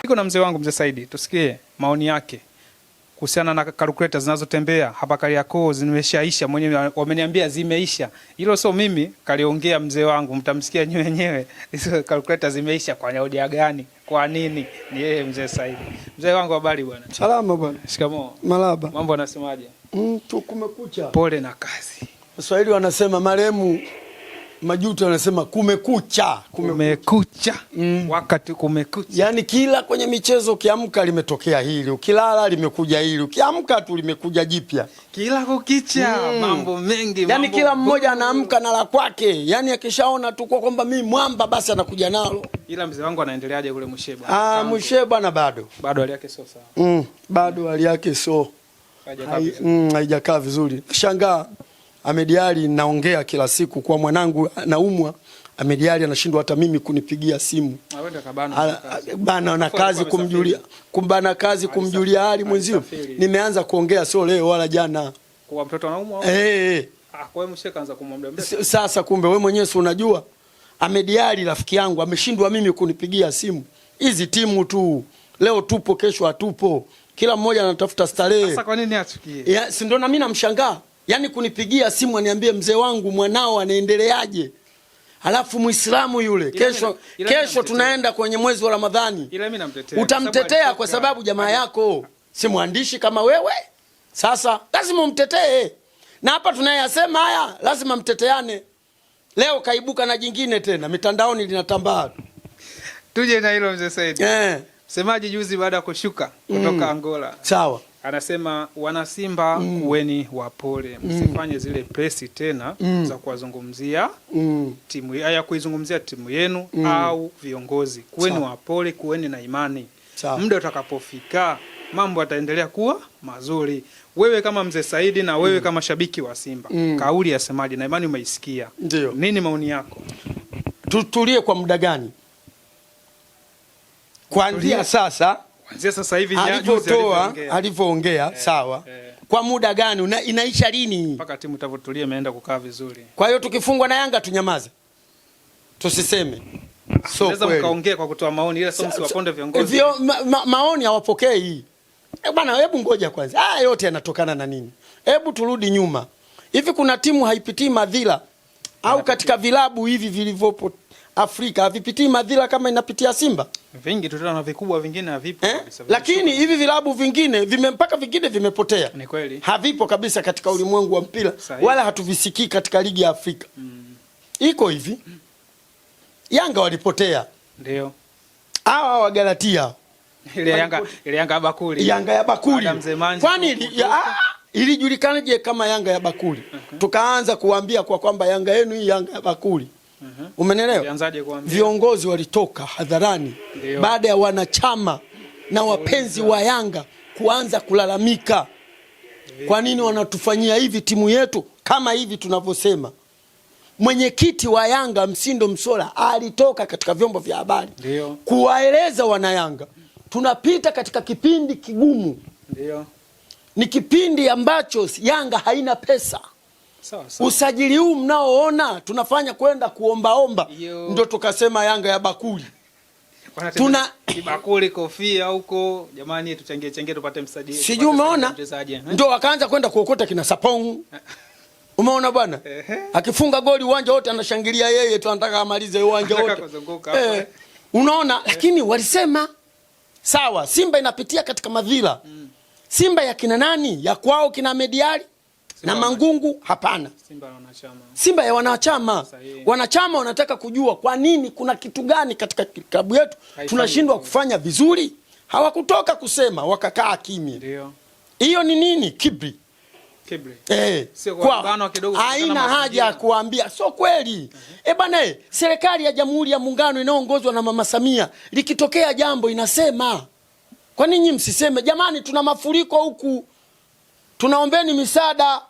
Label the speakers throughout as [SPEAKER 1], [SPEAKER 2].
[SPEAKER 1] Niko na mzee wangu mzee Saidi, tusikie maoni yake kuhusiana na calculator zinazotembea hapa Kariakoo. Zimeshaisha, mwenyewe wameniambia zimeisha. Hilo sio mimi, kaliongea mzee wangu, mtamsikia nyewe wenyewe. Hizo calculator zimeisha kwa hoja gani? Kwa nini? Ni yeye mzee Saidi. Mzee wangu, habari bwana?
[SPEAKER 2] Salama bwana.
[SPEAKER 1] Shikamoo.
[SPEAKER 2] Malaba.
[SPEAKER 1] Mambo yanasemaje?
[SPEAKER 2] Kumekucha.
[SPEAKER 1] Pole na kazi.
[SPEAKER 2] Waswahili wanasema marehemu Majuto anasema kumekucha.
[SPEAKER 1] Kumekucha. Wakati kumekucha.
[SPEAKER 2] Yaani kila kwenye michezo ukiamka limetokea hili, ukilala limekuja hili, ukiamka tu limekuja jipya.
[SPEAKER 1] Kila kukicha mambo mengi.
[SPEAKER 2] Yaani kila mmoja anaamka na la kwake. Yaani akishaona tu kwa kwamba mimi mwamba basi anakuja nalo.
[SPEAKER 1] Ila mzee wangu anaendeleaje kule Musheba?
[SPEAKER 2] Musheba na bado.
[SPEAKER 1] Bado hali yake sio sawa.
[SPEAKER 2] Bado hali yake sio. Haijakaa vizuri. Shangaa Ahmed Ally naongea kila siku kwa mwanangu naumwa. Ahmed Ally anashindwa hata mimi kunipigia simu. Bana na kazi kumjulia. Kumbana kazi kumjulia hali mwenzio. Nimeanza kuongea sio leo wala jana.
[SPEAKER 1] Kwa mtoto anaumwa? Kwa hiyo msheka anza kumwambia.
[SPEAKER 2] Sasa kumbe wewe mwenyewe unajua Ahmed Ally rafiki yangu ameshindwa mimi kunipigia simu. Hizi timu tu. Leo tupo kesho hatupo. Kila mmoja anatafuta starehe.
[SPEAKER 1] Sasa kwa nini achukie?
[SPEAKER 2] Si ndio na mimi namshangaa. Yaani kunipigia simu aniambie mzee wangu mwanao anaendeleaje? Halafu Muislamu yule kesho tunaenda kwenye mwezi wa Ramadhani.
[SPEAKER 1] Ila mimi namtetea.
[SPEAKER 2] Utamtetea kwa sababu jamaa yako si mwandishi kama wewe. Sasa lazima umtetee. Na hapa tunayasema haya lazima mteteane. Leo kaibuka na jingine tena mitandaoni linatambaa.
[SPEAKER 1] Tuje na hilo mzee Said. Semaji juzi baada ya kushuka kutoka Angola.
[SPEAKER 2] Sawa.
[SPEAKER 1] Anasema wana Simba kuweni wapole, msifanye zile presi tena za kuwazungumzia timu ya kuizungumzia timu yenu au viongozi. Kuweni wapole, kuweni na imani. Muda utakapofika mambo yataendelea kuwa mazuri. Wewe kama mzee Saidi na wewe kama shabiki wa Simba, kauli ya semaji na imani umeisikia. Nini maoni yako?
[SPEAKER 2] Tutulie kwa muda gani? Kuanzia sasa
[SPEAKER 1] hivi
[SPEAKER 2] alivyoongea sawa. Kwa muda gani? Inaisha lini?
[SPEAKER 1] Mpaka timu itavotulia imeenda kukaa vizuri.
[SPEAKER 2] Kwa hiyo tukifungwa na Yanga tunyamaze. Tusiseme.
[SPEAKER 1] Unaweza mkaongea kwa kutoa maoni ila sio msiwaponde viongozi.
[SPEAKER 2] Maoni hawapokei. Bwana hebu ngoja kwanza. Yote yanatokana na nini? Hebu turudi nyuma. Hivi kuna timu haipitii madhila au katika vilabu hivi vilivyopo Afrika havipitii madhila kama inapitia Simba?
[SPEAKER 1] Vingi tutana na vikubwa vingine havipo kabisa.
[SPEAKER 2] Lakini hivi vilabu vingine mpaka vingine vimepotea.
[SPEAKER 1] Ni kweli.
[SPEAKER 2] Havipo kabisa katika ulimwengu wa mpira wala hatuvisikii katika ligi ya Afrika. Iko hivi. Yanga walipotea.
[SPEAKER 1] Ndio.
[SPEAKER 2] Hawa wa Galatia.
[SPEAKER 1] Ile Yanga ya bakuli.
[SPEAKER 2] Yanga ya bakuli. Kwani ilijulikanaje kama Yanga ya bakuli? Tukaanza kuambia kwa kwamba Yanga yenu hii Yanga ya bakuli. Umenelewa? Viongozi walitoka hadharani baada ya wanachama na wapenzi wa Yanga kuanza kulalamika. Kwa nini wanatufanyia hivi timu yetu kama hivi tunavyosema? Mwenyekiti wa Yanga Msindo Msola alitoka katika vyombo vya habari kuwaeleza wana Yanga tunapita katika kipindi kigumu. Ni kipindi ambacho Yanga haina pesa. Usajili huu mnaoona tunafanya kwenda kuombaomba ndio tukasema Yanga ya bakuli.
[SPEAKER 1] Tuna bakuli kofia huko jamani tuchangie tupate msajili.
[SPEAKER 2] Sijui umeona? Ndio wakaanza kwenda kuokota kina Sapong. Umeona bwana? Akifunga goli uwanja wote anashangilia yeye tu anataka amalize uwanja wote. Unaona? Lakini walisema sawa Simba inapitia katika madhila. Simba ya kina nani? Ya kwao kina Ahmed Ally na Mangungu? Hapana. Simba ya wanachama. Wanachama wanataka kujua kwa nini, kuna kitu gani katika klabu yetu tunashindwa kufanya vizuri. Hawakutoka kusema, wakakaa kimya. Hiyo ni nini? Kibri. Haina haja ya kuambia sio kweli. Bwana serikali ya Jamhuri ya Muungano inaongozwa na Mama Samia likitokea jambo inasema. Kwa nini msiseme jamani tuna mafuriko huku? Tunaombeni misaada.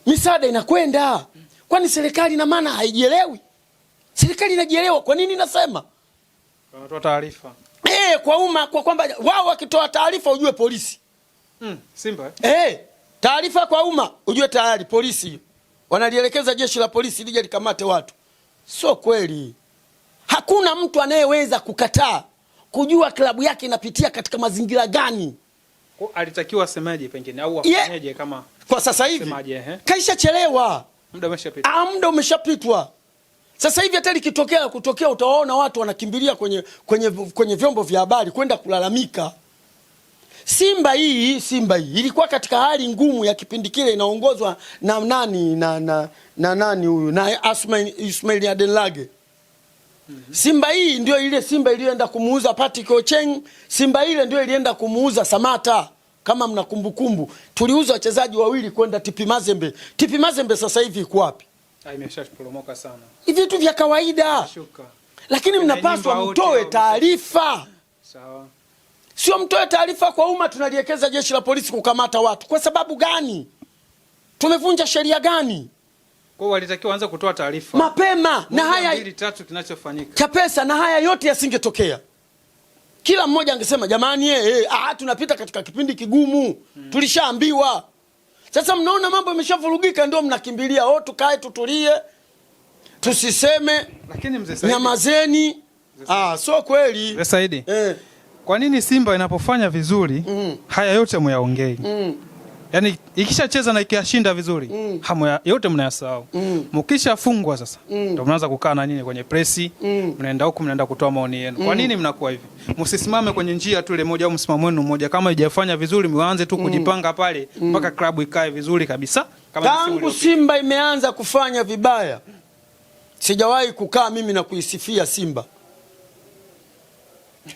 [SPEAKER 2] Misaada inakwenda. Kwani serikali ina maana haijielewi? Serikali inajielewa. Kwa nini nasema?
[SPEAKER 1] Wanatoa taarifa.
[SPEAKER 2] Kwa umma kwa kwamba wao wakitoa taarifa ujue polisi.
[SPEAKER 1] Simba.
[SPEAKER 2] Taarifa kwa umma ujue tayari polisi. Wanalielekeza jeshi la polisi lije likamate watu. Sio kweli. Hakuna mtu anayeweza kukataa kujua klabu yake inapitia katika mazingira gani.
[SPEAKER 1] Alitakiwa asemaje pengine au afanyeje kama
[SPEAKER 2] kwa sasa hivi kaisha chelewa, muda umeshapita. Muda umeshapitwa. Sasa hivi hata kutokea utaona watu wanakimbilia kwenye vyombo vya habari kwenda kulalamika. Simba hii ilikuwa katika hali ngumu ya kipindi kile, inaongozwa na nani huyu na Ismail Adenlage. Simba hii ndio ile Simba iliyoenda kumuuza Patrick Ocheng. Simba ile ndio ilienda kumuuza Samata, kama mna kumbukumbu. Tuliuza wachezaji wawili kwenda TP Mazembe. TP Mazembe sasa hivi iko wapi?
[SPEAKER 1] Imeshaporomoka sana.
[SPEAKER 2] Hivi vitu vya kawaida. Lakini mnapaswa mtoe taarifa. Sawa. Sio mtoe taarifa kwa umma tunalielekeza jeshi la polisi kukamata watu. Kwa sababu gani? Tumevunja sheria gani?
[SPEAKER 1] Kwa walitakiwa anza kutoa taarifa
[SPEAKER 2] mapema, na haya
[SPEAKER 1] 2-3 kinachofanyika.
[SPEAKER 2] Chapesa na haya yote yasingetokea. Kila mmoja angesema jamani tunapita katika kipindi kigumu. Tulishaambiwa. Sasa mnaona mambo yameshavurugika, ndio mnakimbilia tukae tutulie. Tusiseme. Lakini mzee Saidi, nyamazeni. Sio kweli.
[SPEAKER 1] Mzee Saidi. Kwa nini Simba inapofanya vizuri haya yote myaongei? Yaani ikishacheza na ikishinda vizuri yote mnayasahau. Mkishafungwa sasa ndio mnaanza kukaa na nini kwenye presi, mnaenda huko mnaenda kutoa maoni yenu. Kwa nini mnakuwa hivi? Msisimame kwenye njia tu ile moja au msimamo wenu mmoja. Kama haijafanya vizuri mwanze tu kujipanga pale mpaka klabu ikae vizuri kabisa.
[SPEAKER 2] Tangu Simba imeanza kufanya vibaya, sijawahi kukaa mimi na kuisifia Simba.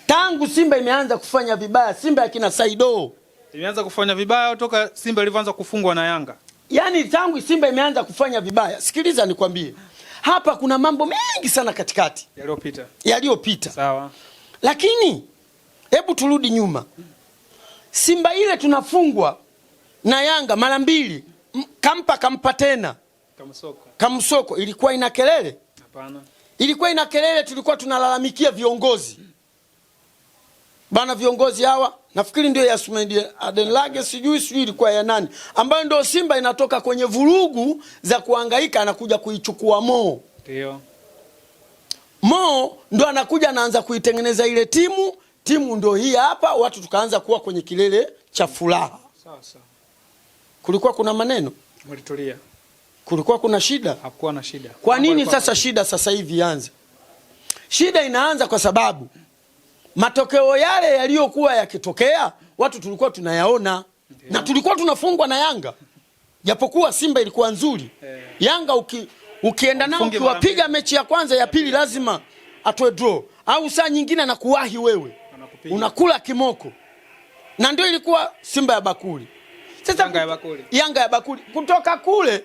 [SPEAKER 2] Tangu Simba imeanza kufanya vibaya, Simba ya kina Saido
[SPEAKER 1] imeanza kufanya vibaya toka Simba ilianza kufungwa na Yanga.
[SPEAKER 2] Yaani tangu Simba imeanza kufanya vibaya. Sikiliza nikwambie. Hapa kuna mambo mengi sana katikati yaliyopita.
[SPEAKER 1] Sawa.
[SPEAKER 2] Lakini hebu turudi nyuma. Simba ile tunafungwa na Yanga mara 2. Kampa tena. Kamsoko ilikuwa ina kelele?
[SPEAKER 1] Hapana.
[SPEAKER 2] Ilikuwa ina kelele, tulikuwa tunalalamikia viongozi. Bana viongozi hawa, nafikiri ndio Yasmin Adenlage, sijui ilikuwa ya nani, ambayo ndio Simba inatoka kwenye vurugu za kuhangaika anakuja kuichukua Mo.
[SPEAKER 1] Ndio.
[SPEAKER 2] Mo ndo anakuja anaanza kuitengeneza ile timu ndio hii hapa, watu tukaanza kuwa kwenye kilele cha furaha.
[SPEAKER 1] Sawa.
[SPEAKER 2] Kulikuwa kuna maneno?
[SPEAKER 1] Mlitulia.
[SPEAKER 2] Kulikuwa kuna shida?
[SPEAKER 1] Hakuwa na shida.
[SPEAKER 2] Kwa nini sasa shida sasa hivi ianze? Shida inaanza kwa sababu matokeo yale yaliyokuwa yakitokea watu tulikuwa tunayaona. Na tulikuwa tunafungwa na Yanga. Japokuwa Simba ilikuwa nzuri. Yanga ukienda nao ukiwapiga mechi ya kwanza ya pili lazima atoe draw. Au saa nyingine anakuwahi wewe. Unakula kimoko. Na ndio ilikuwa Simba ya bakuli. Sasa Yanga ya bakuli. Kutoka kule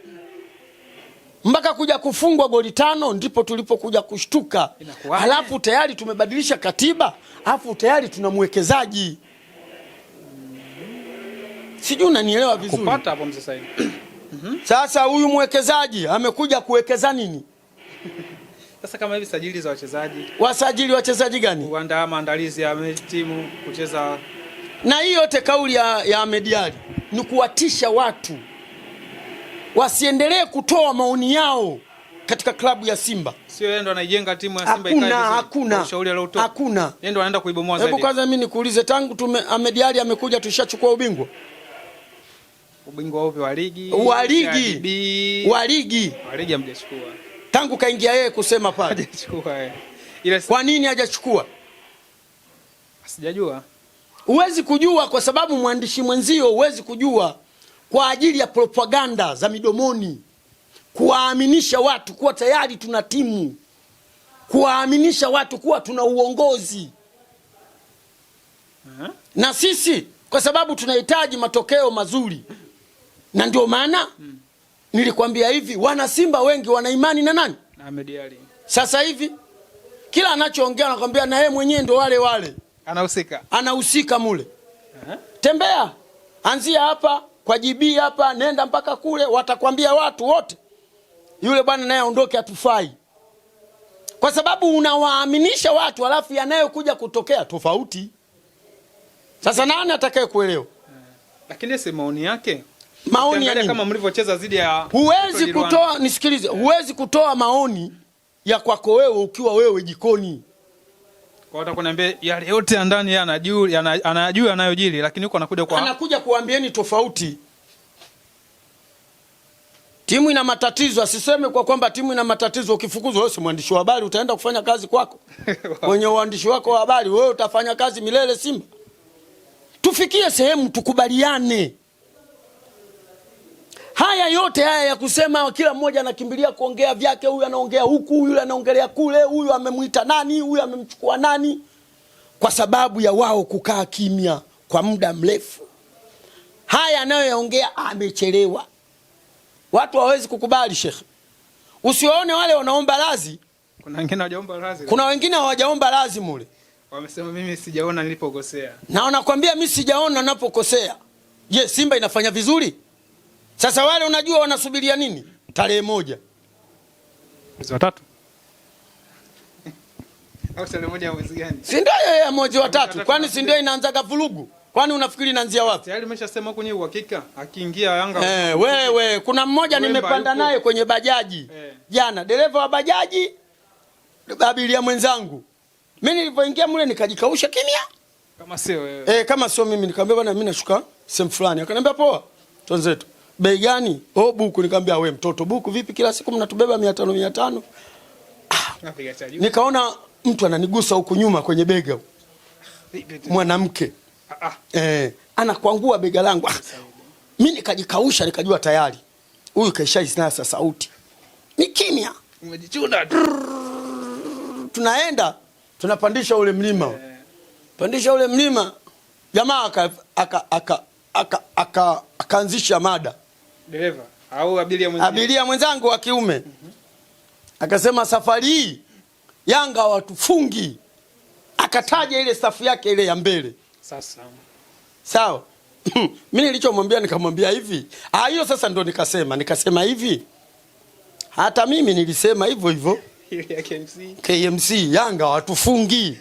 [SPEAKER 2] mpaka kuja kufungwa goli 5 ndipo tulipokuja kushtuka. Halafu tayari tumebadilisha katiba, halafu tayari tuna mwekezaji. Sijui unanielewa vizuri.
[SPEAKER 1] Kupata hapo mzee Saidi.
[SPEAKER 2] Sasa huyu mwekezaji amekuja kuwekeza nini?
[SPEAKER 1] Sasa kama hivi sajili za wachezaji.
[SPEAKER 2] Wasajili wachezaji gani?
[SPEAKER 1] Kuandaa maandalizi ya timu kucheza.
[SPEAKER 2] Na hiyo yote kauli ya Ahmed Ally ni kuwatisha watu wasiendelee kutoa maoni yao katika klabu ya Simba.
[SPEAKER 1] Sio yeye ndo anaijenga timu ya Simba ikae vizuri.
[SPEAKER 2] Hakuna.
[SPEAKER 1] Ushauri aliotoa.
[SPEAKER 2] Hakuna.
[SPEAKER 1] Yeye ndo anaenda kuibomoa zaidi.
[SPEAKER 2] Hebu kwanza mimi nikuulize, tangu Ahmed Ally amekuja tushachukua ubingwa?
[SPEAKER 1] Ubingwa upi wa ligi?
[SPEAKER 2] Wa ligi
[SPEAKER 1] hamjachukua.
[SPEAKER 2] Tangu kaingia yeye kusema pale.
[SPEAKER 1] Hajachukua
[SPEAKER 2] Kwa nini hajachukua?
[SPEAKER 1] Sijajua.
[SPEAKER 2] Huwezi kujua kwa sababu mwandishi mwenzio huwezi kujua, kwa ajili ya propaganda za midomoni, kuwaaminisha watu kuwa tayari tuna timu, kuwaaminisha watu kuwa tuna uongozi. Na sisi kwa sababu tunahitaji matokeo mazuri. Na ndio maana nilikwambia hivi, wana Simba wengi wana imani na nani?
[SPEAKER 1] Na Ahmed Ally.
[SPEAKER 2] Sasa hivi kila anachoongea anakuambia na yeye mwenyewe ndo wale. Anahusika mule. Tembea. Anzia hapa kwa JB hapa, nenda mpaka kule, watakwambia watu wote yule bwana naye aondoke, atufai. Kwa sababu unawaaminisha watu alafu yanayokuja kutokea tofauti. Sasa nani atakaye kuelewa?
[SPEAKER 1] Lakini si maoni yake.
[SPEAKER 2] Maoni ya nini?
[SPEAKER 1] Kama mlivyocheza zidi ya
[SPEAKER 2] huwezi kutoa, nisikilize, huwezi kutoa maoni ya kwako wewe ukiwa wewe jikoni.
[SPEAKER 1] Kwa watu kuniambia yale yote ya ndani anajua yanayojiri, lakini huko anakuja
[SPEAKER 2] kuambieni tofauti. Timu ina matatizo, asiseme kwa kwamba timu ina matatizo. Ukifukuzwa wewe si mwandishi wa habari, utaenda kufanya kazi kwako. Kwenye uandishi wako wa habari wewe utafanya kazi milele Simba. Tufikie sehemu tukubaliane. Haya yote haya ya kusema kila mmoja anakimbilia kuongea vyake, huyu anaongea huku, yule anaongelea kule, huyu amemuita nani, huyu amemchukua nani, kwa sababu ya wao kukaa kimya kwa muda mrefu. Haya anayoyaongea amechelewa. Watu hawezi kukubali Sheikh. Usiwaone wale wanaomba radhi.
[SPEAKER 1] Kuna wengine hawajaomba radhi.
[SPEAKER 2] Kuna wengine hawajaomba radhi mule.
[SPEAKER 1] Wamesema mimi sijaona nilipokosea.
[SPEAKER 2] Na wanakuambia mimi sijaona ninapokosea. Je, Simba inafanya vizuri? Sasa wale unajua wanasubiria nini? Tarehe 1.
[SPEAKER 1] Mwezi wa 3. Au tarehe 1 ya mwezi gani?
[SPEAKER 2] Si ndio ya mwezi wa 3. Kwani si ndio inaanza vurugu? Kwani unafikiri inaanzia wapi?
[SPEAKER 1] Tayari umeshasema kwenye uhakika akiingia Yanga.
[SPEAKER 2] Wewe kuna mmoja nimepanda naye kwenye bajaji. Jana dereva wa bajaji abiria mwenzangu. Mimi nilipoingia mule nikajikausha kimya.
[SPEAKER 1] Kama sio wewe.
[SPEAKER 2] Kama sio mimi nikamwambia bwana mimi nashuka sehemu fulani. Akaniambia poa. Tonzetu. Bei gani? Buku. Nikamwambia wewe mtoto buku vipi kila siku mnatubeba 500. Nikaona mtu ananigusa huku nyuma kwenye bega. Mwanamke. Anakwangua bega langu. Mimi nikajikausha nikajua tayari. Huyu kaishaisnasa sauti. Ni kimya.
[SPEAKER 1] Umejichuna.
[SPEAKER 2] Tunaenda tunapandisha ule mlima. Pandisha ule mlima. Jamaa akaanzisha mada.
[SPEAKER 1] Dereva au abiria
[SPEAKER 2] mwenzangu wa kiume. Akasema safari hii Yanga watufungi. Akataja ile safu yake ile ya mbele.
[SPEAKER 1] Sasa. Sawa.
[SPEAKER 2] Mimi nilichomwambia nikamwambia hivi. Hiyo sasa ndo nikasema hivi. Hata mimi nilisema hivyo hivyo.
[SPEAKER 1] Ile ya
[SPEAKER 2] KMC Yanga watufungi.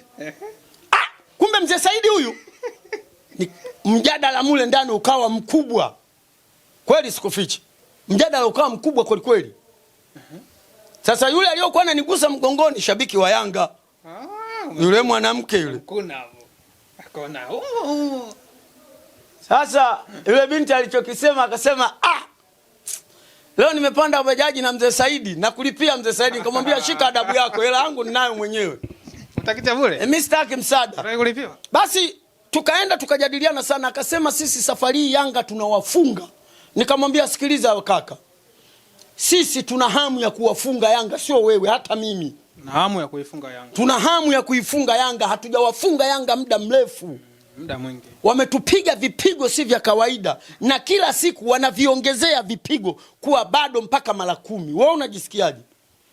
[SPEAKER 2] Kumbe mzee Saidi huyu. Mjadala mule ndani ukawa mkubwa. Kweli sikufichi. Mjadala ukawa mkubwa kweli kweli. Sasa yule aliyokuwa ananigusa mgongoni shabiki wa Yanga. Yule mwanamke yule.
[SPEAKER 1] Akaona.
[SPEAKER 2] Sasa yule binti alichokisema akasema leo nimepanda bajaji na mzee Saidi na kulipia mzee Saidi. Nikamwambia shika adabu yako, hela yangu ninayo mwenyewe.
[SPEAKER 1] Utakita bure?
[SPEAKER 2] Mimi sitaki msaada.
[SPEAKER 1] Unataka kulipiwa?
[SPEAKER 2] Basi tukaenda tukajadiliana sana, akasema sisi safari hii Yanga tunawafunga. Nikamwambia sikiliza kaka. Sisi tuna hamu ya kuwafunga Yanga, sio wewe hata mimi.
[SPEAKER 1] Tuna hamu ya kuifunga Yanga.
[SPEAKER 2] Tuna hamu ya kuifunga Yanga, hatujawafunga Yanga muda mrefu.
[SPEAKER 1] Muda mwingi.
[SPEAKER 2] Wametupiga vipigo si vya kawaida na kila siku wanaviongezea vipigo kuwa bado mpaka mara 10. Wewe unajisikiaje?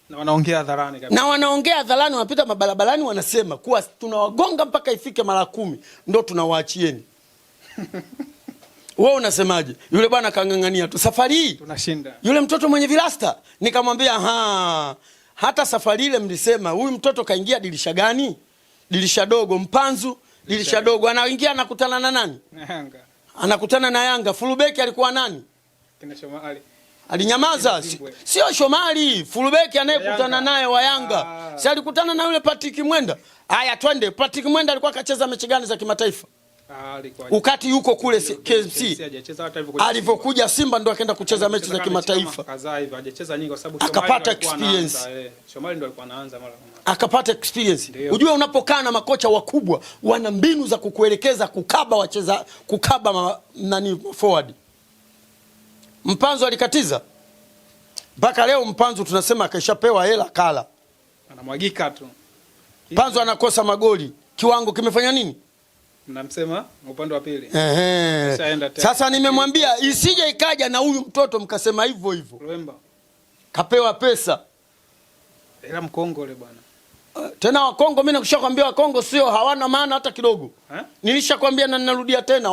[SPEAKER 1] Na wanaongea hadharani kabisa.
[SPEAKER 2] Na wanaongea hadharani, wanapita mabarabarani wanasema kuwa tunawagonga mpaka ifike mara 10 ndio tunawaachieni. Wewe unasemaje? Yule bwana kangangania tu safari hii
[SPEAKER 1] tunashinda.
[SPEAKER 2] Yule mtoto mwenye vilasta nikamwambia hata safari ile mlisema huyu mtoto kaingia dirisha gani? Dirisha dogo Mpanzu. Dirisha dogo anaingia anakutana na nani?
[SPEAKER 1] Na Yanga.
[SPEAKER 2] Anakutana na Yanga. Fullback alikuwa nani?
[SPEAKER 1] Kina Shomari.
[SPEAKER 2] Alinyamaza. Sio Shomari, fullback anayekutana naye wa Yanga. Si alikutana na yule Patrick Mwenda. Haya twende. Patrick Mwenda alikuwa akacheza mechi gani za kimataifa? Ukati yuko kule KMC. Alipokuja Simba ndo akaenda kucheza mechi za kimataifa. Akapata experience.
[SPEAKER 1] Shomari ndo alikuwa anaanza mara.
[SPEAKER 2] Akapata experience. Unajua unapokaa na makocha wakubwa wana mbinu za kukuelekeza kukaba nani forward. Mpanzu alikatiza. Mpaka leo Mpanzu tunasema akaishapewa hela kala.
[SPEAKER 1] Anamwagika tu.
[SPEAKER 2] Mpanzu anakosa magoli. Kiwango kimefanya nini?
[SPEAKER 1] Mnamsema upande wa pili.
[SPEAKER 2] Sasa nimemwambia isije ikaja na huyu mtoto mkasema hivyo hivyo.
[SPEAKER 1] Lwemba.
[SPEAKER 2] Kapewa pesa.
[SPEAKER 1] Ila Mkongo yule bwana.
[SPEAKER 2] Tena Wakongo mimi nakushakwambia Wakongo sio hawana maana hata kidogo. Nilishakwambia na ninarudia tena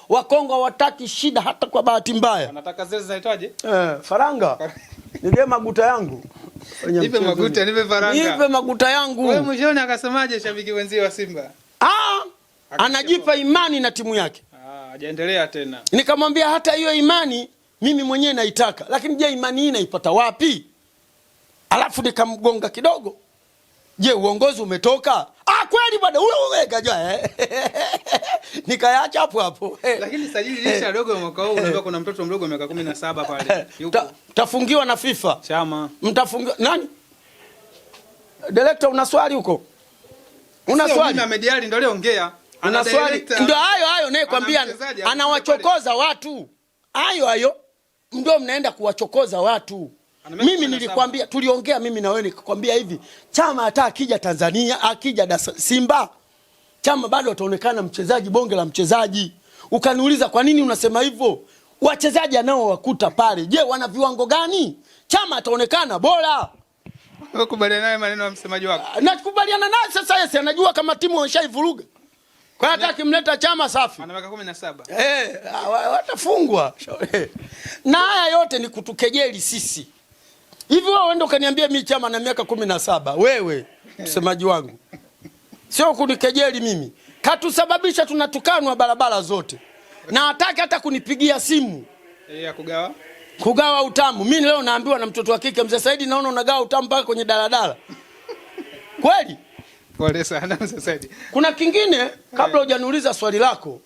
[SPEAKER 2] Wakongo hawataki shida hata kwa bahati mbaya.
[SPEAKER 1] Wanataka zile zinahitaji?
[SPEAKER 2] Faranga. Nipe maguta yangu.
[SPEAKER 1] Nipe maguta, nipe faranga.
[SPEAKER 2] Nipe maguta yangu.
[SPEAKER 1] Wewe mwishoni akasemaje shabiki wenzio wa Simba?
[SPEAKER 2] Anajipa imani na timu yake.
[SPEAKER 1] Hajaendelea tena.
[SPEAKER 2] Nikamwambia hata hiyo imani mimi mwenyewe naitaka. Lakini je, imani hii naipata wapi? Alafu nikamgonga kidogo. Je, uongozi umetoka? kweli bwana, wewe kajua nikayaacha hapo hapo.
[SPEAKER 1] Lakini sajili lisha dogo mwaka huu, unajua kuna mtoto mdogo miaka 17 pale. Yuko.
[SPEAKER 2] Tafungiwa na FIFA.
[SPEAKER 1] Chama.
[SPEAKER 2] Mtafungiwa nani? Director, una swali huko? Una swali?
[SPEAKER 1] Mimi Ahmed Ally ndio aliongea.
[SPEAKER 2] Ana swali. Ndio hayo naye kwambia anawachokoza watu. Hayo ndio mnaenda kuwachokoza watu. Mimi nilikwambia, tuliongea mimi na wewe nikakwambia hivi, Chama hata akija Tanzania, akija Simba, Chama bado ataonekana mchezaji, bonge la mchezaji. Ukaniuliza kwa nini unasema hivyo? Wachezaji anao wakuta pale, je, wana viwango gani? Chama ataonekana bora.
[SPEAKER 1] Ukubaliana naye maneno ya msemaji wako?
[SPEAKER 2] Nakubaliana naye. Sasa yeye anajua kama timu washaivuruga. Kwa hata kimleta Chama safi.
[SPEAKER 1] Ana miaka 17.
[SPEAKER 2] Watafungwa. Na haya yote ni kutukejeli sisi. Hivi wewe uende ukaniambia mimi Chama na miaka 17, wewe msemaji wangu. Sio kunikejeli mimi. Katusababisha tunatukanwa barabara zote. Na hataki hata kunipigia simu.
[SPEAKER 1] Ya kugawa?
[SPEAKER 2] Kugawa utamu. Mimi leo naambiwa na mtoto wa kike, Mzee Saidi, naona unagawa utamu mpaka kwenye daladala. Kweli?
[SPEAKER 1] Pole sana Mzee Saidi.
[SPEAKER 2] Kuna kingine kabla hujaniuliza swali lako.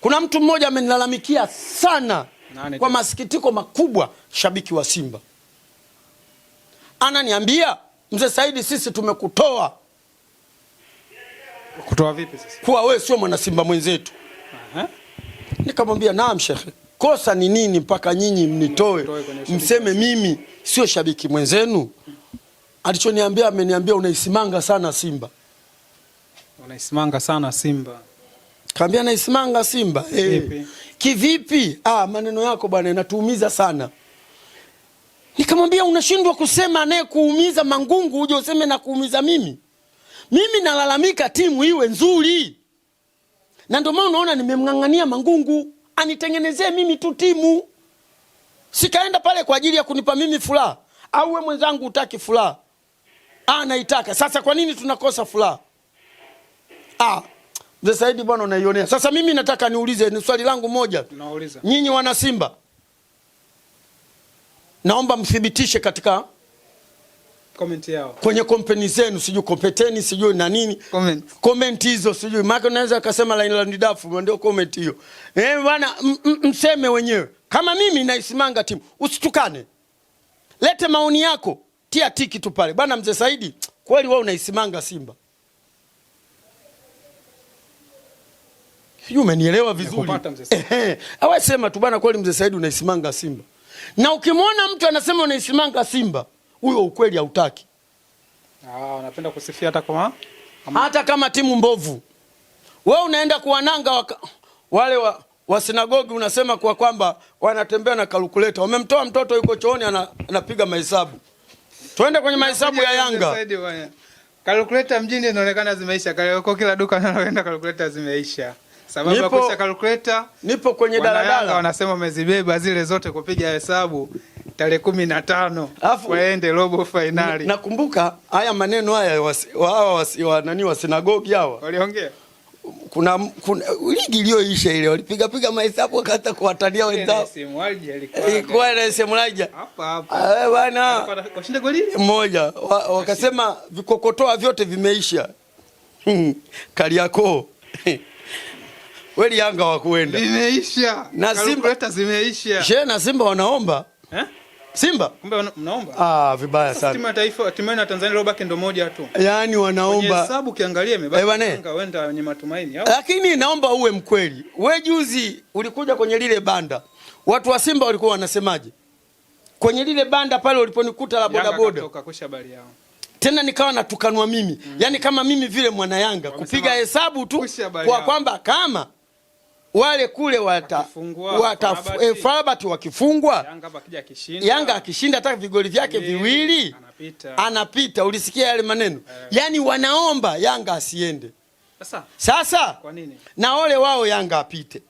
[SPEAKER 2] Kuna mtu mmoja amenilalamikia sana. Nani kwa masikitiko makubwa, shabiki wa Simba. Ananiambia, Mzee Saidi, sisi tumekutoa.
[SPEAKER 1] Kutoa vipi sisi?
[SPEAKER 2] Kuwa wewe sio mwana Simba mwenzetu. Nikamwambia, naam shekhe. Kosa ni nini mpaka nyinyi mnitoe? Mseme mimi sio shabiki mwenzenu? Alichoniambia, ameniambia unaisimanga sana Simba.
[SPEAKER 1] Unaisimanga sana Simba.
[SPEAKER 2] Kaambia naisimanga Simba. Kivipi? Maneno yako bwana yanatuumiza sana. Nikamwambia, unashindwa kusema anayekuumiza Mangungu uje useme na kuumiza mimi? Mimi nalalamika timu iwe nzuri. Na ndio maana unaona nimemngangania Mangungu anitengenezee mimi tu timu. Sikaenda pale kwa ajili ya kunipa mimi furaha. Au wewe mwenzangu utaki furaha? Naitaka. Sasa kwa nini tunakosa furaha? Mzee Saidi bwana unaionea. Sasa mimi nataka niulize, ni swali langu moja.
[SPEAKER 1] Nauliza.
[SPEAKER 2] Nyinyi wana Simba, naomba mthibitishe katika
[SPEAKER 1] comment yao.
[SPEAKER 2] Kwenye kompeni zenu, sijui kompeteni, sijui na nini. Comment hizo sijui. Maana unaweza kusema la Landidafu ndio comment hiyo. Bwana mseme wenyewe. Kama mimi naisimanga timu, usitukane. Lete maoni yako, tia tiki tu pale. Bwana Mzee Saidi, kweli wewe unaisimanga Simba? Umenielewa vizuri? Awe sema tu bwana, kweli Mzee Saidi unaisimanga Simba. Na ukimwona mtu anasema unaisimanga Simba, huyo ukweli hautaki.
[SPEAKER 1] Unapenda kusifia
[SPEAKER 2] hata kama timu mbovu. Wewe unaenda kuwananga wale wa sinagogi, unasema kwa kwamba wanatembea na kalkuleta. Wamemtoa mtoto yuko chooni anapiga mahesabu. Tuende kwenye mahesabu ya Yanga.
[SPEAKER 1] Kalkuleta mjini inaonekana zimeisha. Kwa kila duka unaloenda kalkuleta zimeisha. Sababu ya kuisha kalkuleta.
[SPEAKER 2] Nipo kwenye daladala.
[SPEAKER 1] Wanasema wamezibeba zile zote kupiga hesabu tarehe 15 waende robo finali.
[SPEAKER 2] Nakumbuka haya maneno haya wa sinagogi hawa.
[SPEAKER 1] Waliongea.
[SPEAKER 2] Kuna ligi iliyoisha ile walipiga mahesabu wakata kuwatania wenzao. Ilikuwa ile Semulaja.
[SPEAKER 1] Hapa.
[SPEAKER 2] Bwana.
[SPEAKER 1] Washinda goli
[SPEAKER 2] moja. Wakasema vikokotoa vyote vimeisha. Kariakoo. Weli Yanga wakuenda.
[SPEAKER 1] Vimeisha.
[SPEAKER 2] Na Simba zimeisha. Na Simba wanaomba. Simba?
[SPEAKER 1] Kumbe mnaomba?
[SPEAKER 2] Vibaya sana.
[SPEAKER 1] Timu ya taifa, timu ya Tanzania leo baki ndo moja tu.
[SPEAKER 2] Yaani wanaomba.
[SPEAKER 1] Kwenye hesabu kiangalia imebaki Yanga wenda wenye matumaini.
[SPEAKER 2] Lakini naomba uwe mkweli. Wewe juzi ulikuja kwenye lile banda. Watu wa Simba walikuwa wanasemaje? Kwenye lile banda pale uliponikuta la boda boda.
[SPEAKER 1] Yanga kusha bali yao.
[SPEAKER 2] Tena nikawa natukanwa mimi. Yaani kama mimi vile mwana Yanga kupiga hesabu tu kwa kwamba kama wale kule Farabati wakifungwa, Yanga akishinda hata vigoli vyake viwili anapita. Ulisikia yale maneno? Yaani wanaomba Yanga asiende. Sasa
[SPEAKER 1] kwa nini?
[SPEAKER 2] Na ole wao Yanga apite.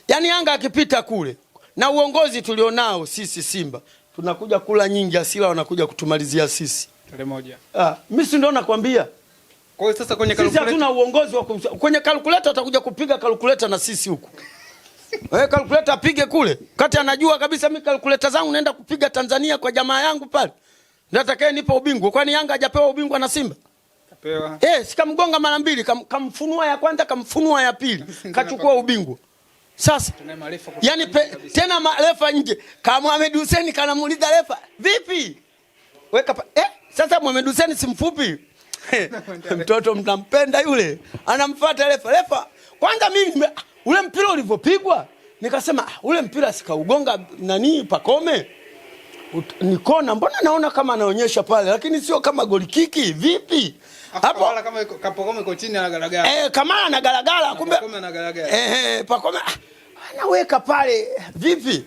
[SPEAKER 2] Yaani Yanga akipita kule na uongozi tulionao sisi Simba, tunakuja kula nyingi, asila wanakuja kutumalizia sisi.
[SPEAKER 1] Tarehe moja.
[SPEAKER 2] Mimi si ndio nakwambia.
[SPEAKER 1] Kwa hiyo sasa kwenye kalkuleta
[SPEAKER 2] sisi hatuna uongozi wa kwenye kalkuleta, atakuja kupiga kalkuleta na sisi huku. Kalkuleta apige kule. Kati anajua kabisa mimi kalkuleta zangu naenda kupiga Tanzania kwa jamaa yangu pale. Ndio atakaye nipa ubingwa. Kwani Yanga hajapewa ubingwa na Simba?
[SPEAKER 1] Kapewa.
[SPEAKER 2] Sikamgonga mara mbili, kamfunua ya kwanza, kamfunua ya pili. Kachukua ubingwa. Sasa yani tena marefa nje. Kama Mohamed Hussein kanamuuliza refa, "Vipi? Weka sasa Mohamed Hussein si mfupi?" Mtoto mnampenda yule. Anamfuata refa. Refa, kwanza mimi ule mpira ulivopigwa, nikasema ule mpira sikaugonga nani Pacome? Nikona mbona naona kama anaonyesha pale, lakini sio kama goli kiki. Vipi?
[SPEAKER 1] Hapo wala kama Pacome iko chini anagaragara.
[SPEAKER 2] Kama anagaragara kumbe
[SPEAKER 1] Pacome anagaragara.
[SPEAKER 2] Pacome anaweka pale vipi?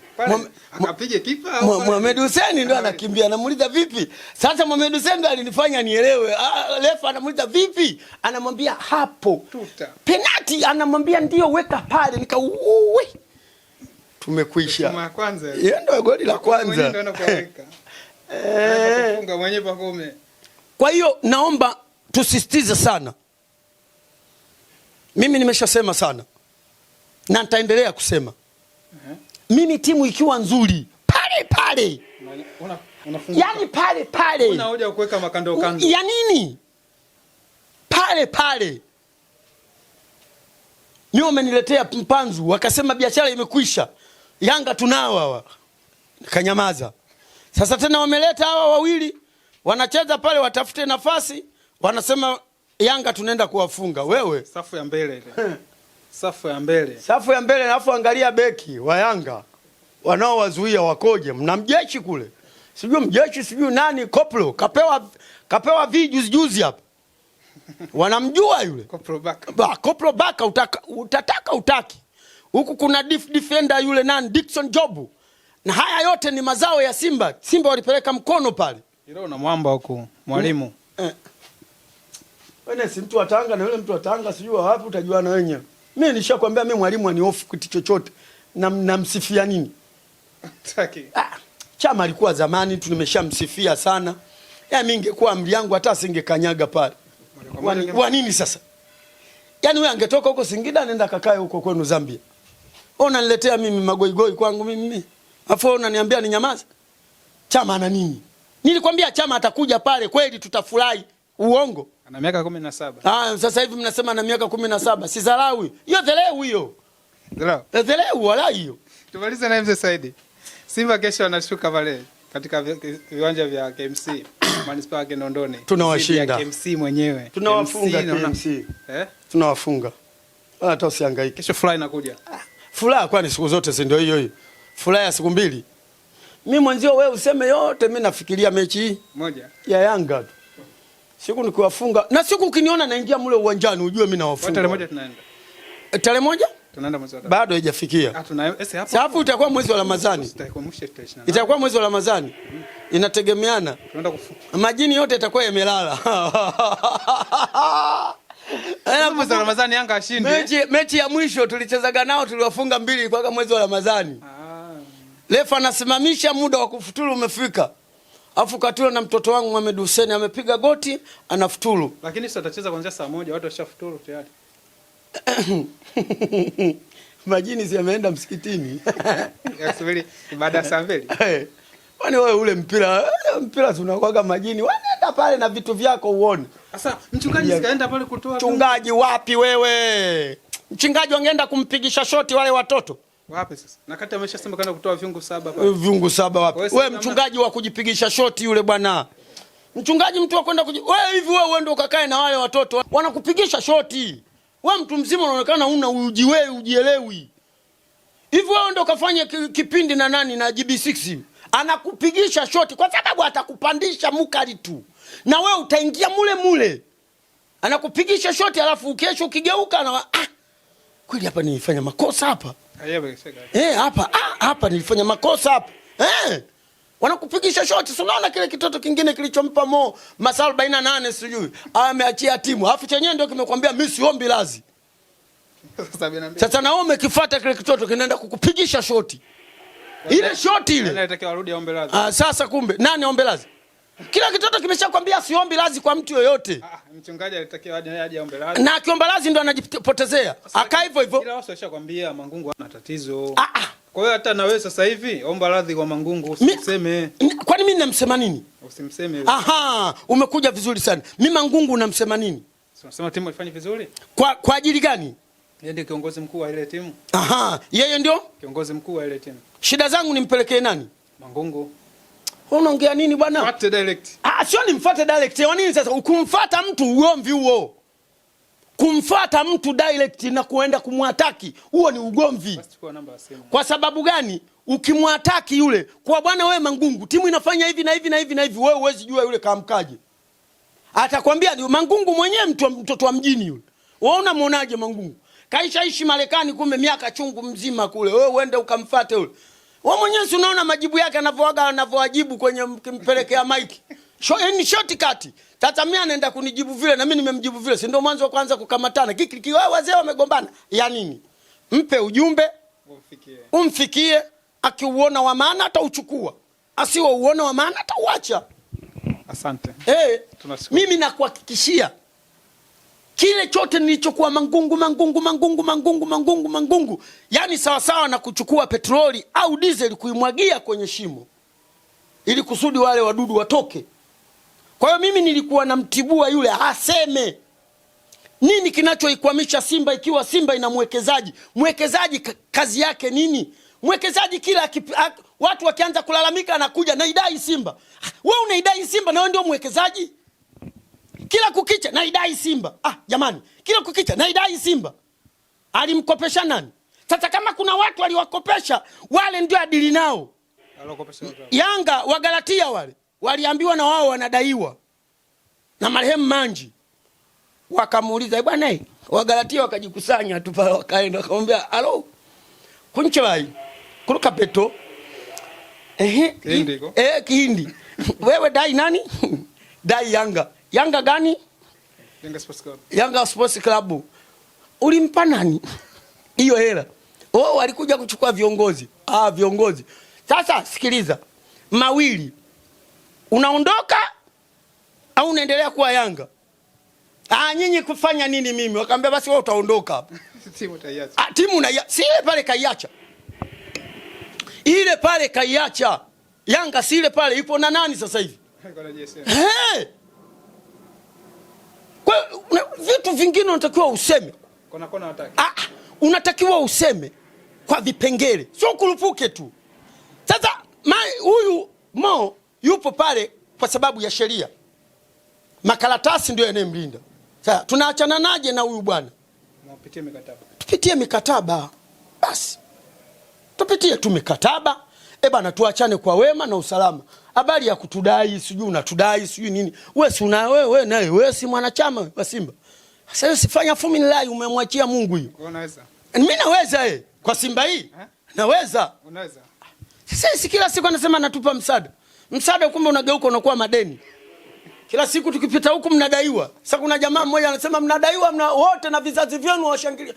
[SPEAKER 1] Akapige kipa au
[SPEAKER 2] Mohamed Hussein ndo anakimbia, anamuuliza vipi? Sasa Mohamed Hussein ndo alinifanya nielewe. Refa anamuuliza vipi? Anamwambia hapo.
[SPEAKER 1] Tuta.
[SPEAKER 2] Penalty, anamwambia ndio weka pale. Uwe. Tumekwisha.
[SPEAKER 1] Kama kwanza.
[SPEAKER 2] Hiyo ndio goli la kwanza.
[SPEAKER 1] Ndio anakuweka. Anakufunga mwenyewe Pacome.
[SPEAKER 2] Kwa hiyo naomba tusisitize sana. Mimi nimeshasema sana. Na nitaendelea kusema. Mimi timu ikiwa nzuri pale. Yaani pale.
[SPEAKER 1] Una hoja kuweka makando kando.
[SPEAKER 2] Ya nini? Pale. Mimi wameniletea mpanzu, wakasema biashara imekwisha. Yanga tunao hawa. Kanyamaza. Sasa tena wameleta hawa wawili, wanacheza pale watafute nafasi, wanasema Yanga tunaenda kuwafunga. Wewe
[SPEAKER 1] safu ya mbele ile. Safu ya mbele, alafu angalia beki wa Yanga wanaowazuia wakoje. Mna mjeshi kule. Sijui nani Koplo, kapewa juzi hapa. Wanamjua yule. Koplo Baka utataka utaki. Huku kuna defender yule nani Dickson Jobu. Na haya yote ni mazao ya Simba. Simba walipeleka mkono pale. Ile una mwamba huko, mwalimu.
[SPEAKER 2] Wewe si mtu wa Tanga na yule mtu wa Tanga sijui wapi utajuana wenyewe. Mimi nishakwambia mimi mwalimu ani off kitu chochote. Na msifia nini?
[SPEAKER 1] Taki.
[SPEAKER 2] Chama alikuwa zamani tumeshamsifia sana. Mimi ingekuwa amri yangu hata singekanyaga pale. Kwa nini sasa? Yaani wewe angetoka huko Singida nenda kakae huko kwenu Zambia. Unaniletea mimi magoigoi kwangu mimi. Afu unaniambia ni nyamaza. Chama ana nini? Nilikwambia Chama atakuja pale kweli tutafurahi. Uongo.
[SPEAKER 1] Ana miaka 17.
[SPEAKER 2] Sasa hivi mnasema ana miaka 17. Si dharau. Hiyo dharau hiyo. Dharau wala hiyo.
[SPEAKER 1] Tumalize na mzee Saidi. Simba kesho wanashuka pale katika viwanja vya KMC. Manispaa ya Kinondoni.
[SPEAKER 2] Tunawashinda.
[SPEAKER 1] KMC mwenyewe.
[SPEAKER 2] Tunawafunga KMC. Tunawafunga. Hata usihangaike.
[SPEAKER 1] Kesho furaha inakuja.
[SPEAKER 2] Furaha kwani siku zote si ndio hiyo. Furaha ya siku mbili. Mimi mwanzio wewe useme yote, mimi nafikiria mechi hii
[SPEAKER 1] moja
[SPEAKER 2] ya Yanga tu. Siku nikiwafunga na siku ukiniona naingia mule uwanjani ujue mimi nawafunga.
[SPEAKER 1] Tarehe moja tunaenda.
[SPEAKER 2] Tarehe moja?
[SPEAKER 1] Tunaenda mwezi wa 3.
[SPEAKER 2] Bado haijafikia. Hapo itakuwa mwezi wa Ramadhani. Itakuwa mwezi wa Ramadhani. Inategemeana.
[SPEAKER 1] Tunaenda kufunga.
[SPEAKER 2] Majini yote itakuwa yamelala.
[SPEAKER 1] Mwezi wa Ramadhani Yanga ashinde.
[SPEAKER 2] Mechi ya mwisho tulichezaga nao tuliwafunga 2 kwa mwezi wa Ramadhani. Refa anasimamisha muda wa kufuturu umefika. Afu Katula na mtoto wangu Mohamed Hussein amepiga goti anafuturu.
[SPEAKER 1] Lakini sasa tutacheza kuanzia saa 1 watu washafuturu tayari.
[SPEAKER 2] Majini si ameenda msikitini.
[SPEAKER 1] Yasubiri baada ya saa 2.
[SPEAKER 2] Kwani wewe ule mpira tunakuaga majini. Wanaenda pale na vitu vyako uone.
[SPEAKER 1] Sasa mchungaji sikaenda pale kutoa.
[SPEAKER 2] Mchungaji wapi wewe? Mchungaji wangeenda kumpigisha shoti wale watoto.
[SPEAKER 1] Wapi sasa? Na kati ameshasema kaenda kutoa viungu 7 pale.
[SPEAKER 2] Viungu 7 wapi? Wewe mchungaji wa kujipigisha shoti yule bwana. Mchungaji mtu wa kwenda wewe hivi wewe uende ukakae na wale watoto wanakupigisha shoti. Wewe mtu mzima unaonekana una ujielewi. Hivi wewe ndio ukafanya kipindi na nani na GB6. Anakupigisha shoti kwa sababu atakupandisha mukali tu. Na wewe utaingia mule. Anakupigisha shoti alafu kesho ukigeuka na kweli hapa nilifanya makosa hapa. Hapa nilifanya makosa hapa. Wanakupigisha shoti. Unaona kile kitoto kingine kilichompa masaa 48 sijui. Ameachia timu. Alafu chenyewe ndio kimekwambia mimi siombi lazi. Sasa na wewe umekifuata kile kitoto kinaenda kukupigisha shoti. Ile shoti ile.
[SPEAKER 1] Anatakiwa arudi aombe lazi.
[SPEAKER 2] Sasa kumbe nani aombe lazi? Kila kitoto kimeshakwambia siombi lazi kwa mtu yoyote.
[SPEAKER 1] Mchungaji alitakiwa aje aombe lazi.
[SPEAKER 2] Na akiomba lazi ndo anajipotezea. Aka hivyo.
[SPEAKER 1] Kila watu washakwambia Mangungu hana tatizo. Kwa hiyo hata na wewe sasa hivi omba radhi kwa Mangungu usiseme.
[SPEAKER 2] Kwani mimi namsema nini?
[SPEAKER 1] Usimseme yule.
[SPEAKER 2] Aha, umekuja vizuri sana. Mimi Mangungu unamsema nini?
[SPEAKER 1] Unasema timu ifanye vizuri?
[SPEAKER 2] Kwa ajili gani?
[SPEAKER 1] Yeye ndio kiongozi mkuu wa ile timu.
[SPEAKER 2] Aha, yeye ndio
[SPEAKER 1] kiongozi mkuu wa ile timu.
[SPEAKER 2] Shida zangu nimpelekee nani?
[SPEAKER 1] Mangungu.
[SPEAKER 2] Unaongea nini bwana?
[SPEAKER 1] Fuate direct.
[SPEAKER 2] Sio nimfuate direct. Kwa nini sasa ukumfuata mtu ugomvi huo? Kumfuata mtu direct na kuenda kumwataki, huo ni ugomvi.
[SPEAKER 1] Basi chukua namba ya simu.
[SPEAKER 2] Kwa sababu gani? Ukimwataki yule, kwa bwana wewe Mangungu, timu inafanya hivi na hivi na hivi na hivi, wewe huwezi jua yule kaamkaje. Atakwambia ni Mangungu mwenyewe, mtoto wa mjini yule. Wewe unamuonaje Mangungu? Kaishaishi Marekani kumbe miaka chungu mzima kule. Wewe uende ukamfuate yule. Wewe mwenyewe si unaona majibu yake anavyowajibu kwenye kimpelekea mike. Ni shortcut. Sasa mimi anaenda kunijibu vile na mimi nimemjibu vile. Si ndio mwanzo wa kwanza kukamatana. Kiki wao wazee wamegombana. Ya nini? Mpe ujumbe. Umfikie. Akiuona wa maana atauchukua. Asiouona wa maana atauacha.
[SPEAKER 1] Asante.
[SPEAKER 2] Mimi nakuhakikishia kile chote nilichokuwa Mangungu. Yaani sawa sawa na kuchukua petroli au diesel kuimwagia kwenye shimo ili kusudi wale wadudu watoke. Kwa hiyo mimi nilikuwa namtibua yule aseme nini kinachoikwamisha Simba, ikiwa Simba ina mwekezaji. Mwekezaji kazi yake nini? Mwekezaji kila watu wakianza kulalamika anakuja naidai Simba. Wewe unaidai Simba na wewe ndio mwekezaji? Kila kukicha naidai Simba. Jamani, kila kukicha naidai Simba. Alimkopesha nani? Sasa kama kuna watu waliwakopesha, wale ndio adili nao. Yanga wa Galatia wale waliambiwa na wao wanadaiwa na marehemu Manji. Wakamuuliza bwana wa Galatia, wakajikusanya tu pale, wakaenda wakamwambia alo kunchai kuruka peto Kihindi wewe dai nani? Dai Yanga gani? Yanga Sports Club. Ulimpa nani hiyo hela? Walikuja kuchukua viongozi. Viongozi. Sasa sikiliza. Mawili. Unaondoka au unaendelea kuwa Yanga? Nyinyi kufanya nini mimi? Wakamwambia basi wewe utaondoka hapa.
[SPEAKER 1] Timu utaiacha.
[SPEAKER 2] Timu si ile pale kaiacha. Ile pale kaiacha. Yanga si ile pale ipo na nani sasa hivi? Kwa vitu vingine unatakiwa useme.
[SPEAKER 1] Kona hataki.
[SPEAKER 2] Unatakiwa useme kwa vipengele. Sio kurupuke tu. Sasa huyu Mo yupo pale kwa sababu ya sheria. Makaratasi ndio yanayemlinda. Sasa tunaachana naje na huyu bwana? Tupitie mikataba. Basi. Tupitie tu mikataba. Bana tuachane kwa wema na usalama. Habari ya kutudai, sijui unatudai, sijui nini. Wewe naye wewe si mwanachama wa Simba. Sasa usifanya formula umemwachia Mungu hiyo.
[SPEAKER 1] Unaweza.
[SPEAKER 2] Mimi naweza kwa Simba hii. Naweza.
[SPEAKER 1] Unaweza.
[SPEAKER 2] Sasa kila siku anasema anatupa msaada. Msaada kumbe unageuka unakuwa madeni. Kila siku tukipita huku mnadaiwa. Sasa kuna jamaa mmoja anasema mnadaiwa wote na vizazi vyenu washangilia.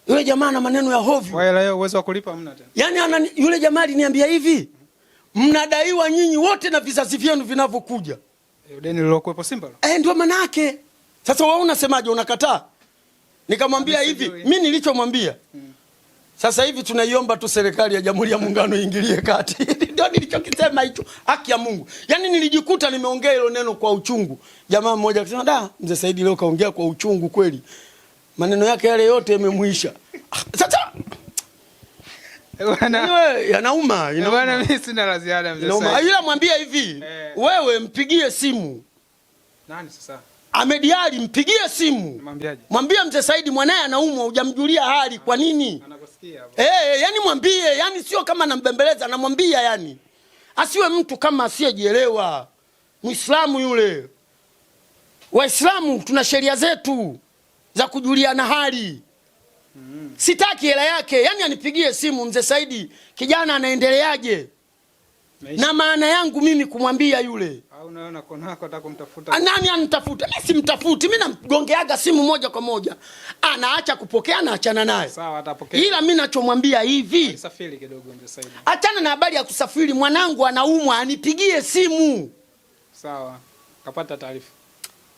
[SPEAKER 2] Yule jamaa na maneno ya hovyo.
[SPEAKER 1] Wewe leo uwezo wa kulipa hamna tena.
[SPEAKER 2] Yaani yule jamaa aliniambia hivi. Mnadaiwa nyinyi wote na vizazi vyenu vinavyokuja.
[SPEAKER 1] Deni lilokuepo Simba.
[SPEAKER 2] Ndio maana yake. Sasa wewe unasemaje, unakataa? Nikamwambia hivi, mimi nilichomwambia. Sasa hivi tunaiomba tu serikali ya Jamhuri ya Muungano iingilie kati. Ndio nilichokisema hicho. Haki ya Mungu. Yaani nilijikuta nimeongea hilo neno kwa uchungu. Jamaa mmoja akasema, Mzee Saidi leo kaongea kwa uchungu kweli. Maneno yake yale yote yamemwisha. Sasa yanauma.
[SPEAKER 1] Bwana mimi sina la ziada Mzee Saidi.
[SPEAKER 2] Ila mwambie hivi, wewe mpigie simu.
[SPEAKER 1] Nani sasa?
[SPEAKER 2] Ahmed Ally mpigie simu. Mwambie Mzee Saidi mwanae anaumwa, hujamjulia hali kwa nini?
[SPEAKER 1] Anakusikia hapo.
[SPEAKER 2] Yani mwambie, yani sio kama anambembeleza, anamwambia yani. Asiwe mtu kama asiyejielewa. Muislamu yule. Waislamu tuna sheria zetu za kujuliana hali. Sitaki hela yake, yani anipigie simu Mzee Saidi, kijana anaendeleaje? Na maana yangu mimi kumwambia yule.
[SPEAKER 1] Unaona konako atakumtafuta.
[SPEAKER 2] Nani anitafuta? Mimi simtafuti, mimi namgongeaga simu moja kwa moja. Anaacha kupokea na achana naye.
[SPEAKER 1] Sawa, atapokea.
[SPEAKER 2] Ila mimi nachomwambia hivi,
[SPEAKER 1] safiri kidogo Mzee Saidi.
[SPEAKER 2] Achana na habari ya kusafiri, mwanangu anaumwa, anipigie simu.
[SPEAKER 1] Sawa. Kapata taarifa.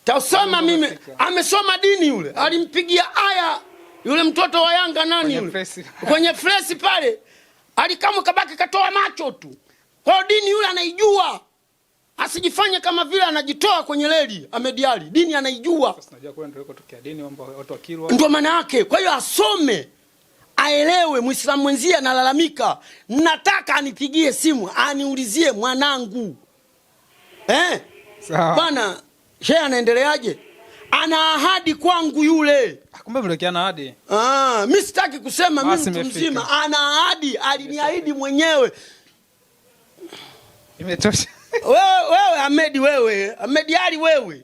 [SPEAKER 2] Tasoma mimi, amesoma dini yule. Alimpigia aya yule mtoto wa Yanga nani yule? Kwenye press pale. Alikamwe kabaki katoa macho tu. Kwa dini yule anaijua. Asijifanye kama vile anajitoa kwenye reli. Ahmed Ally dini anaijua.
[SPEAKER 1] Sasa najua kule ndio kutokea dini mambo watu wakilwa.
[SPEAKER 2] Ndio maana yake. Kwa hiyo asome, aelewe. Muislamu mwenzie analalamika, nataka anipigie simu aniulizie mwanangu.
[SPEAKER 1] Sawa.
[SPEAKER 2] Bana, shehe anaendeleaje? Ana ahadi kwangu yule.
[SPEAKER 1] Kumbe mlekeana ahadi.
[SPEAKER 2] Mimi sitaki kusema mimi mtu mzima. Ana ahadi, aliniahidi mwenyewe.
[SPEAKER 1] Imetosha.
[SPEAKER 2] Wewe Ahmed Ally wewe.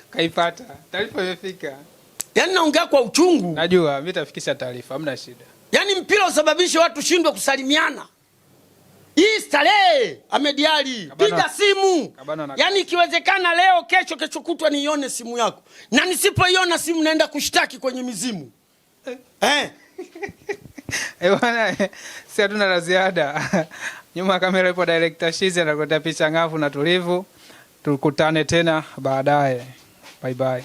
[SPEAKER 1] Kaipata. Taarifa imefika.
[SPEAKER 2] Yaani naongea kwa uchungu.
[SPEAKER 1] Najua mimi nitafikisha taarifa, hamna shida.
[SPEAKER 2] Yaani mpira usababishe watu shindwe kusalimiana. Hii starehe Ahmed Ally, piga simu. Yaani ikiwezekana leo, kesho kutwa nione simu yako. Na nisipoiona simu naenda kushtaki kwenye mizimu.
[SPEAKER 1] Bwana, si hatuna la ziada. Nyuma kamera ipo director Shizi anakuletea picha ngavu na tulivu. Tukutane tena baadaye. Bye bye.